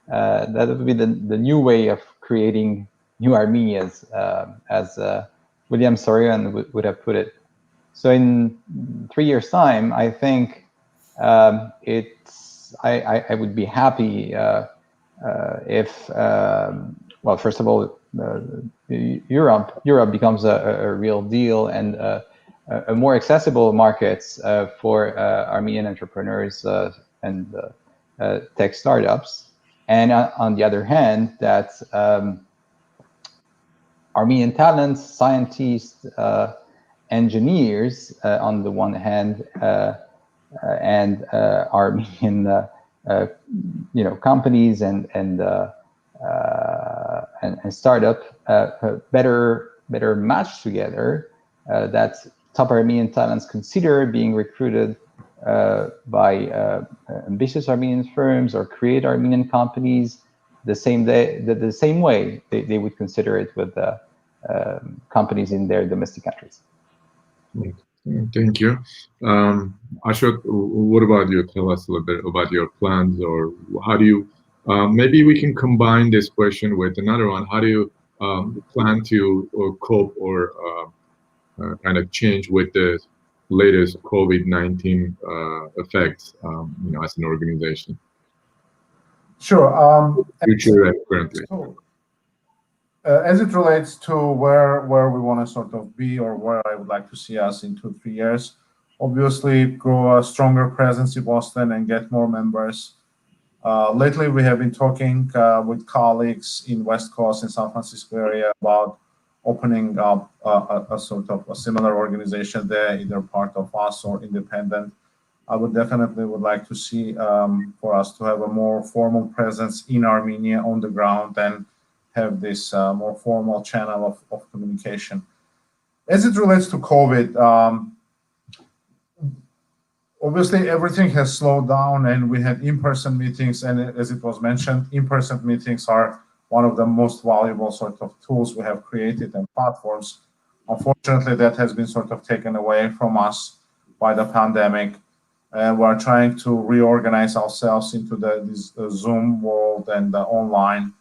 [SPEAKER 4] That would be the new way of creating new Armenias, as William Saroyan would have put it. So in 3 years' time, I think I would be happy if, well, first of all, Europe becomes a real deal and a more accessible markets for Armenian entrepreneurs and tech startups. And on the other hand, that Armenian talents, scientists, engineers on the one hand, and Armenian companies and startup better match together. That top Armenian talents consider being recruited by ambitious Armenian firms or create Armenian companies the same way they would consider it with companies in their domestic countries.
[SPEAKER 1] Thank you. Ashok, what about you? Tell us a little bit about your plans, or how do you, maybe we can combine this question with another one. How do you plan to cope or kind of change with the latest COVID-19 effects, as an organization?
[SPEAKER 5] Sure.
[SPEAKER 1] Future and currently.
[SPEAKER 5] So, as it relates to where we want to sort of be, or where I would like to see us in 2-3 years, obviously grow a stronger presence in Boston and get more members. Lately, we have been talking with colleagues in West Coast and San Francisco area about opening up a sort of a similar organization there, either part of us or independent. I would definitely like to see for us to have a more formal presence in Armenia on the ground and have this more formal channel of communication. As it relates to COVID, obviously everything has slowed down and we had in-person meetings, and as it was mentioned, in-person meetings are one of the most valuable sort of tools we have created and platforms. Unfortunately, that has been sort of taken away from us by the pandemic. We're trying to reorganize ourselves into this Zoom world and the online.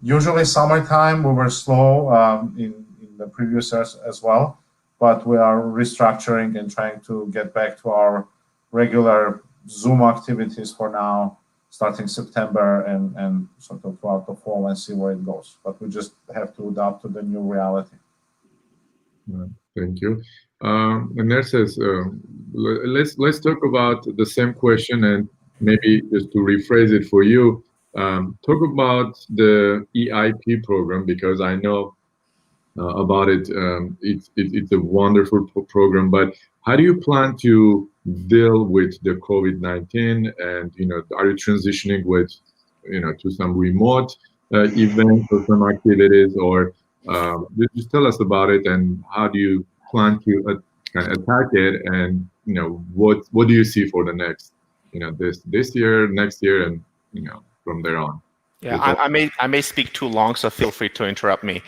[SPEAKER 5] Usually summertime, we were slow in the previous years as well, but we are restructuring and trying to get back to our regular Zoom activities for now, starting September and sort of throughout the fall, and see where it goes. But we just have to adapt to the new reality.
[SPEAKER 1] Thank you. And Nerses, let's talk about the same question, and maybe just to rephrase it for you, talk about the EIP program, because I know about it. It's a wonderful program, but how do you plan to deal with the COVID-19, and are you transitioning with to some remote events or some activities, or just tell us about it, and how do you plan to kind of attack it, and what do you see for the next this year, next year, and from there on?
[SPEAKER 3] Yeah, I may speak too long, so feel free to interrupt me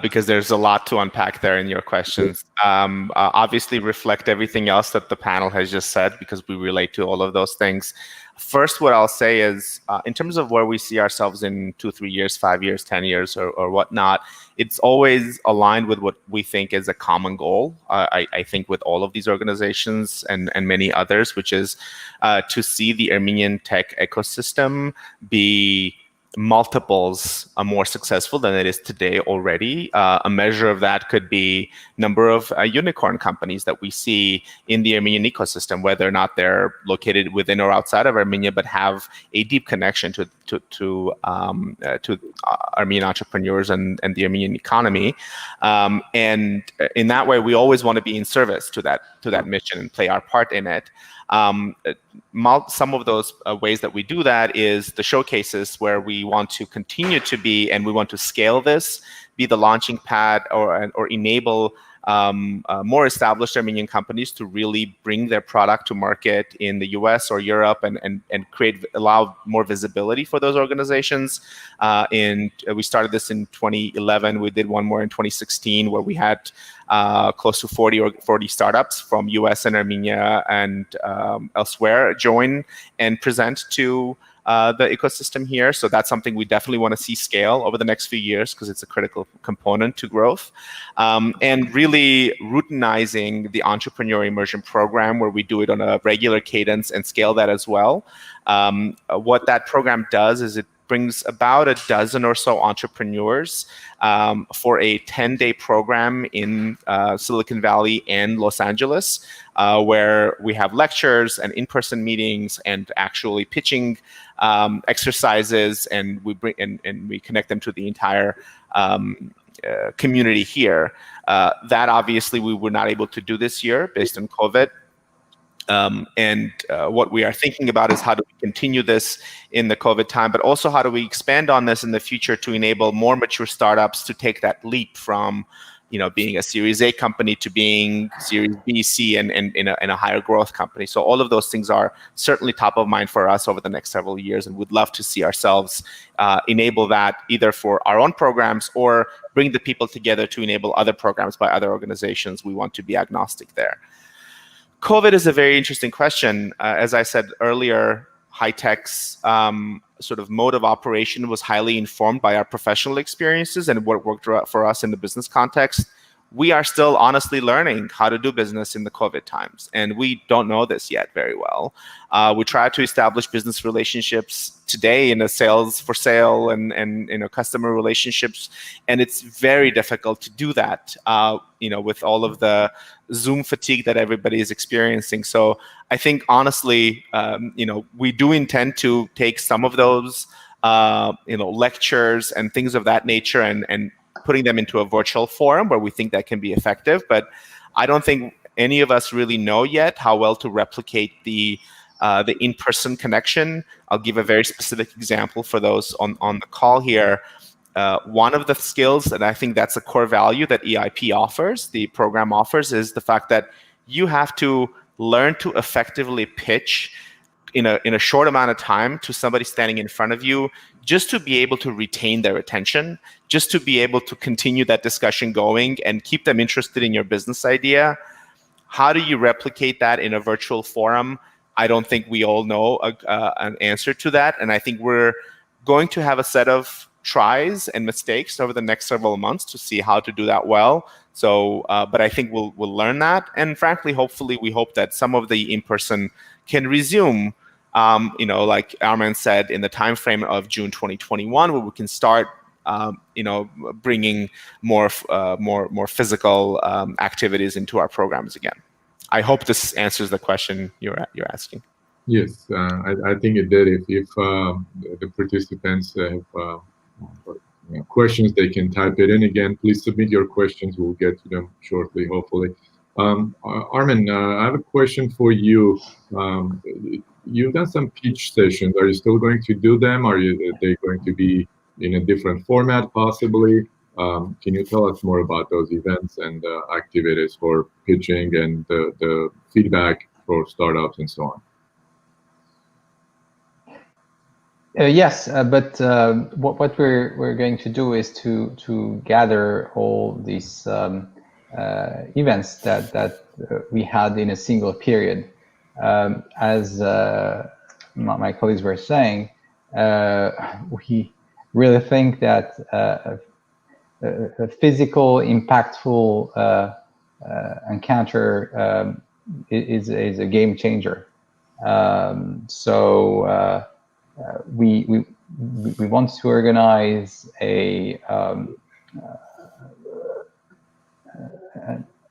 [SPEAKER 3] because there's a lot to unpack there in your questions. Obviously, reflect everything else that the panel has just said, because we relate to all of those things. First, what I'll say is, in terms of where we see ourselves in 2-3 years, 5 years, 10 years, or whatnot, it's always aligned with what we think is a common goal. I think with all of these organizations and many others, which is to see the Armenian tech ecosystem be multiples more successful than it is today already. A measure of that could be number of unicorn companies that we see in the Armenian ecosystem, whether or not they're located within or outside of Armenia, but have a deep connection to Armenian entrepreneurs and the Armenian economy. And in that way, we always want to be in service to that mission and play our part in it. Some of those ways that we do that is the showcases, where we want to continue to be, and we want to scale this, be the launching pad or enable more established Armenian companies to really bring their product to market in the US or Europe, and allow more visibility for those organizations. We started this in 2011. We did one more in 2016, where we had close to 40 startups from US and Armenia and elsewhere join and present to the ecosystem here. So that's something we definitely want to see scale over the next few years, because it's a critical component to growth. And really routinizing the entrepreneur immersion program, where we do it on a regular cadence and scale that as well. What that program does is it brings about a dozen or so entrepreneurs for a 10-day program in Silicon Valley and Los Angeles, where we have lectures and in-person meetings and actually pitching exercises, and we connect them to the entire community here. That obviously we were not able to do this year based on COVID. And what we are thinking about is how do we continue this in the COVID time, but also how do we expand on this in the future to enable more mature startups to take that leap from, being a Series A company to being Series B, C, and in a higher growth company. So all of those things are certainly top of mind for us over the next several years, and would love to see ourselves enable that either for our own programs or bring the people together to enable other programs by other organizations. We want to be agnostic there. COVID is a very interesting question. As I said earlier, HighTech's sort of mode of operation was highly informed by our professional experiences and what worked for us in the business context. We are still honestly learning how to do business in the COVID times, and we don't know this yet very well. We try to establish business relationships today in a sales for sale and customer relationships, and it's very difficult to do that. With all of the Zoom fatigue that everybody is experiencing. So I think honestly, we do intend to take some of those lectures and things of that nature and putting them into a virtual forum where we think that can be effective. But I don't think any of us really know yet how well to replicate the in-person connection. I'll give a very specific example for those on the call here. One of the skills, and I think that's a core value that EIP offers, the program offers, is the fact that you have to learn to effectively pitch in a short amount of time to somebody standing in front of you, just to be able to retain their attention, just to be able to continue that discussion going and keep them interested in your business idea. How do you replicate that in a virtual forum? I don't think we all know an answer to that. And I think we're going to have a set of tries and mistakes over the next several months to see how to do that well. So, but I think we'll learn that. And frankly, hopefully, we hope that some of the in-person can resume, like Armen said, in the time frame of June 2021, where we can start, bringing more physical activities into our programs again. I hope this answers the question you're asking.
[SPEAKER 1] Yes, I think it did. If the participants have questions, they can type it in again. Please submit your questions. We'll get to them shortly, hopefully. Armen, I have a question for you. You've done some pitch sessions. Are you still going to do them? Are they going to be in a different format, possibly? Can you tell us more about those events and activities for pitching and the feedback for startups and so on?
[SPEAKER 4] Yes, but what we're going to do is to gather all these events that we had in a single period. As my colleagues were saying, we really think that a physical, impactful encounter is a game changer. So we want to organize a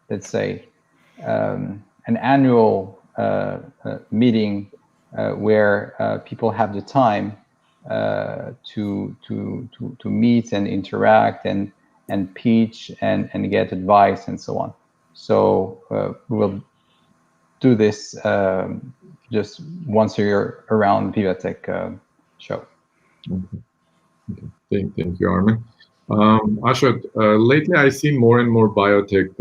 [SPEAKER 4] let's say an annual meeting where people have the time to meet and interact and pitch and get advice and so on. So we'll do this just once a year around VivaTech show.
[SPEAKER 1] Okay. Thank you, Armen. Ashot, lately I see more and more biotech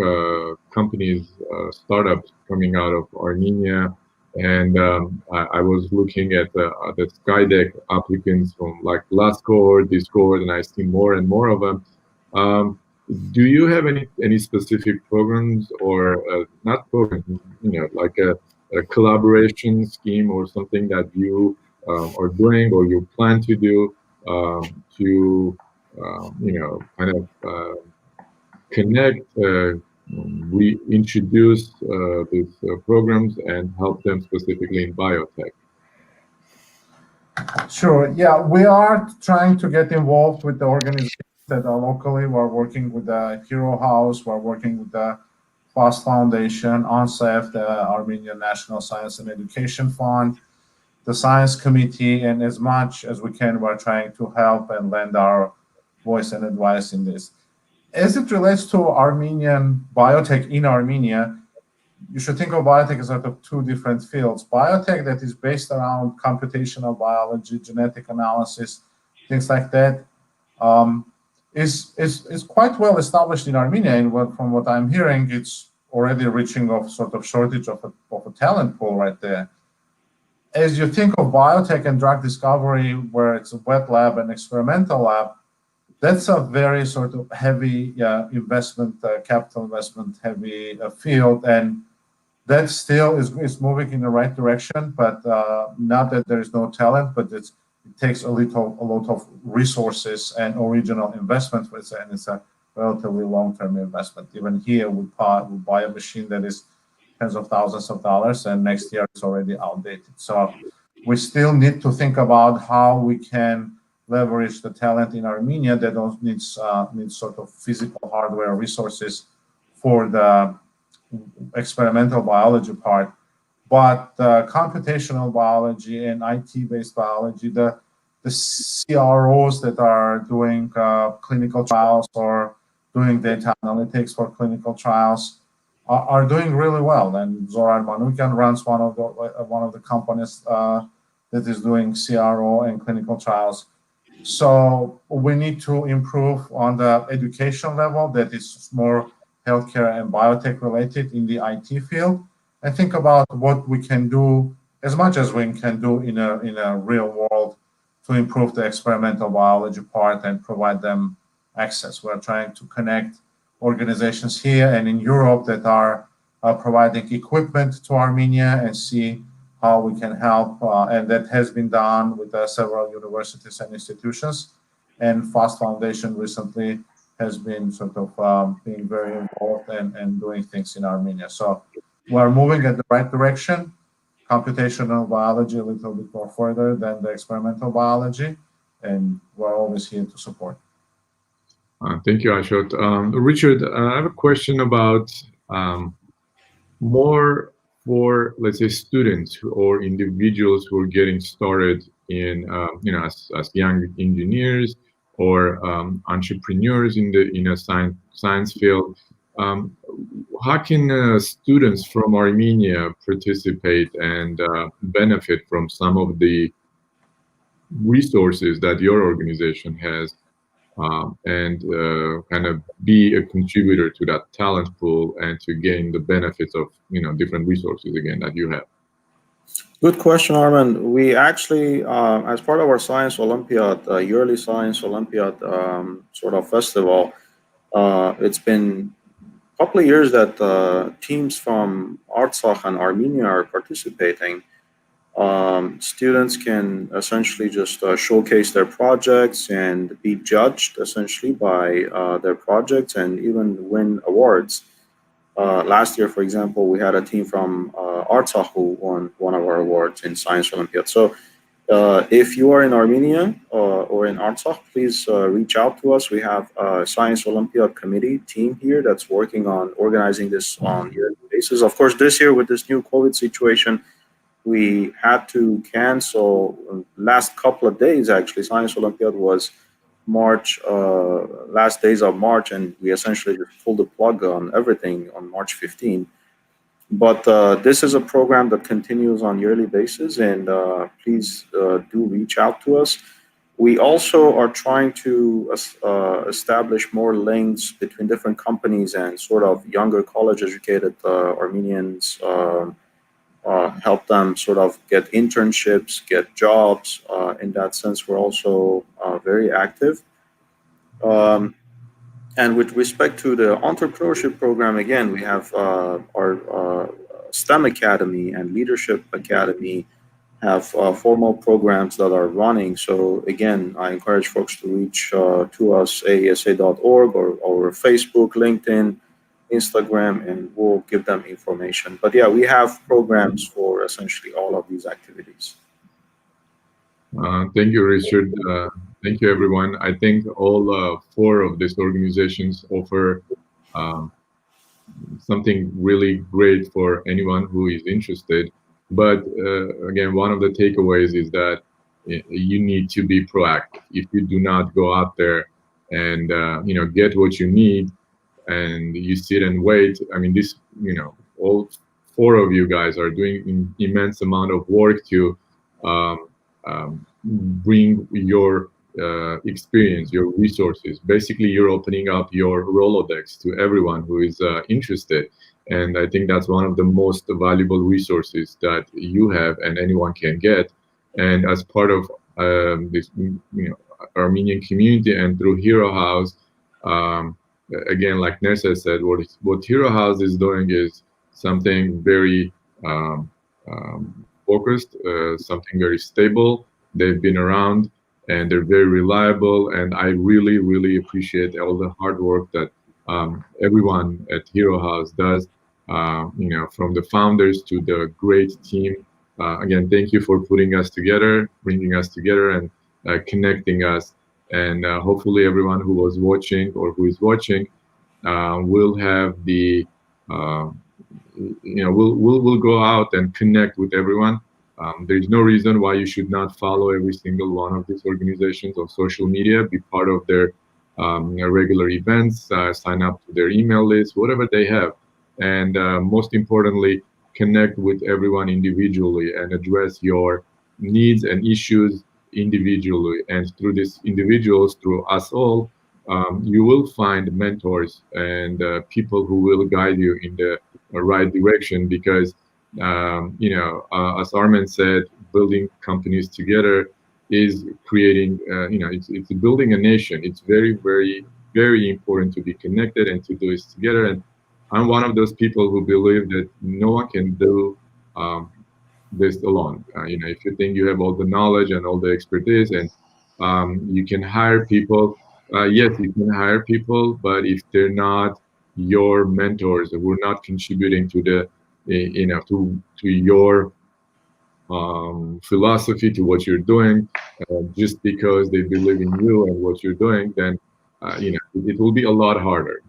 [SPEAKER 1] companies, startups coming out of Armenia, and I was looking at the SkyDeck applicants from like last cohort, this cohort, and I see more and more of them. Do you have any specific programs or not programs, like a collaboration scheme or something that you are doing or you plan to do to kind of connect, reintroduce these programs and help them specifically in biotech?
[SPEAKER 5] Sure. Yeah, we are trying to get involved with the organizations that are locally. We're working with the Hero House. We're working with the FAST Foundation, ONSEF, the Armenian National Science and Education Fund, the Science Committee, and as much as we can, we're trying to help and lend our voice and advice in this. As it relates to Armenian biotech in Armenia, you should think of biotech as sort of two different fields. Biotech that is based around computational biology, genetic analysis, things like that, is quite well established in Armenia. And from what I'm hearing, it's already reaching a sort of shortage of a talent pool right there. As you think of biotech and drug discovery, where it's a wet lab and experimental lab, that's a very sort of heavy investment, capital investment heavy field. And that still is moving in the right direction, but not that there is no talent, but it takes a lot of resources and original investment for it, and it's a relatively long-term investment. Even here, we buy a machine that is tens of thousands of dollars, and next year it's already outdated. So we still need to think about how we can leverage the talent in Armenia that needs sort of physical hardware resources for the experimental biology part. But computational biology and IT-based biology, the CROs that are doing clinical trials or doing data analytics for clinical trials are doing really well. And Zoran Manukyan runs one of the companies that is doing CRO and clinical trials. So we need to improve on the education level that is more healthcare and biotech related in the IT field, and think about what we can do as much as we can do in a real world to improve the experimental biology part and provide them access. We're trying to connect organizations here and in Europe that are providing equipment to Armenia and see how we can help. And that has been done with several universities and institutions. And FAST Foundation recently has been sort of being very involved and doing things in Armenia. So we're moving in the right direction. Computational biology a little bit more further than the experimental biology, and we're always here to support.
[SPEAKER 1] Thank you, Ashot. Richard, I have a question about more for, let's say, students or individuals who are getting started in, as young engineers or entrepreneurs in a science field. How can students from Armenia participate and benefit from some of the resources that your organization has, and kind of be a contributor to that talent pool and to gain the benefits of different resources again that you have?
[SPEAKER 2] Good question, Armen. We actually, as part of our Science Olympiad, yearly Science Olympiad sort of festival, it's been a couple of years that teams from Artsakh and Armenia are participating. Students can essentially just showcase their projects and be judged essentially by their projects and even win awards. Last year, for example, we had a team from Artsakh who won one of our awards in Science Olympiad. So if you are in Armenia or in Artsakh, please reach out to us. We have a Science Olympiad committee team here that's working on organizing this on a yearly basis. Of course, this year with this new COVID situation, we had to cancel last couple of days. Actually, Science Olympiad was March, last days of March, and we essentially just pulled the plug on everything on March 15. But this is a program that continues on a yearly basis, and please do reach out to us. We also are trying to establish more links between different companies and sort of younger college-educated Armenians, help them sort of get internships, get jobs. In that sense, we're also very active. And with respect to the entrepreneurship program, again, we have our STEM Academy and Leadership Academy have formal programs that are running. So again, I encourage folks to reach to us, aesa.org or Facebook, LinkedIn, Instagram, and we'll give them information. But yeah, we have programs for essentially all of these activities.
[SPEAKER 1] Thank you, Richard. Thank you, everyone. I think all 4 of these organizations offer something really great for anyone who is interested. But again, one of the takeaways is that you need to be proactive. If you do not go out there and get what you need, and you sit and wait, I mean, this, all 4 of you guys are doing an immense amount of work to bring your experience, your resources. Basically, you're opening up your Rolodex to everyone who is interested. And I think that's one of the most valuable resources that you have and anyone can get. And as part of this, Armenian community and through Hero House, again, like Nerses said, what Hero House is doing is something very focused, something very stable. They've been around and they're very reliable. And I really, really appreciate all the hard work that everyone at Hero House does, from the founders to the great team. Again, thank you for putting us together, bringing us together, and connecting us. And hopefully everyone who was watching or who is watching will have the, we'll go out and connect with everyone. There's no reason why you should not follow every single one of these organizations on social media, be part of their regular events, sign up to their email list, whatever they have. And most importantly, connect with everyone individually and address your needs and issues individually. And through these individuals, through us all, you will find mentors and people who will guide you in the right direction. Because, as Armen said, building companies together is creating, it's building a nation. It's very, very, very important to be connected and to do this together. And I'm one of those people who believe that no one can do this alone. If you think you have all the knowledge and all the expertise and you can hire people, yes, you can hire people, but if they're not your mentors, or we're not contributing to the, to your philosophy, to what you're doing, just because they believe in you and what you're doing, then it will be a lot harder.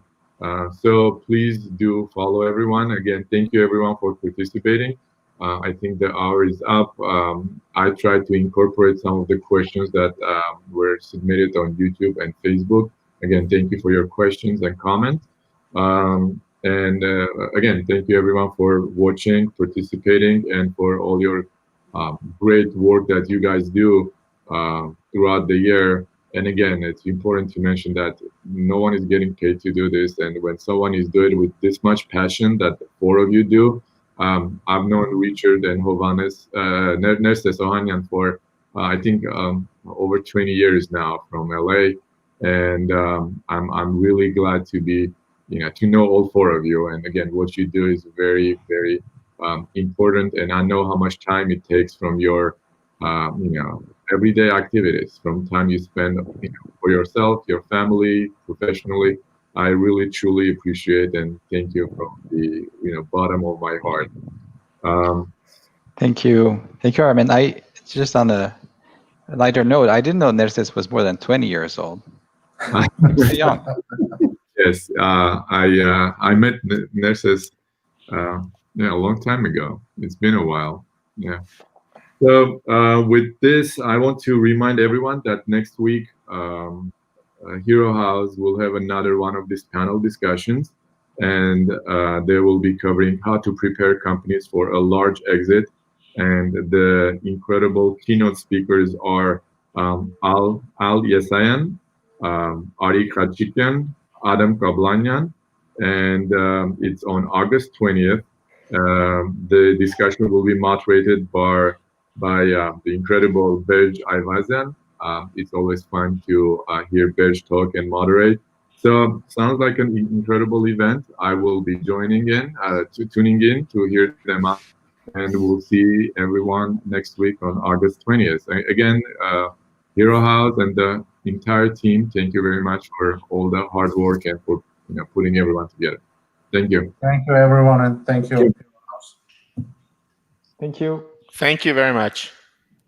[SPEAKER 1] So please do follow everyone. Again, thank you everyone for participating. I think the hour is up. I tried to incorporate some of the questions that were submitted on YouTube and Facebook. Again, thank you for your questions and comments. And again, thank you everyone for watching, participating, and for all your great work that you guys do throughout the year. And again, it's important to mention that no one is getting paid to do this. And when someone is doing it with this much passion that the four of you do, I've known Richard and Nerses Ohanyan for, I think, over 20 years now from LA. And I'm really glad to be, to know all four of you. And again, what you do is very, very important. And I know how much time it takes from your, everyday activities, from time you spend for yourself, your family, professionally. I really truly appreciate and thank you from the bottom of my heart.
[SPEAKER 4] Thank you, Armen. Just on a lighter note, I didn't know Nerses was more than 20 years old. So young.
[SPEAKER 1] Yes, I met Nerses a long time ago. It's been a while. Yeah. So with this, I want to remind everyone that next week, Hero House will have another one of these panel discussions, and they will be covering how to prepare companies for a large exit. And the incredible keynote speakers are Al Yesayan, Ari Khachikian, Adam Kablanyan, and it's on August 20th. The discussion will be moderated by the incredible Berj Ayvazian. It's always fun to hear Berj talk and moderate. So sounds like an incredible event. I will be tuning in to hear them out, and we'll see everyone next week on August 20th. Again, Hero House and the entire team, thank you very much for all the hard work and for putting everyone together. Thank you.
[SPEAKER 5] Thank you, everyone, and thank you.
[SPEAKER 4] Thank you.
[SPEAKER 3] Thank you very much.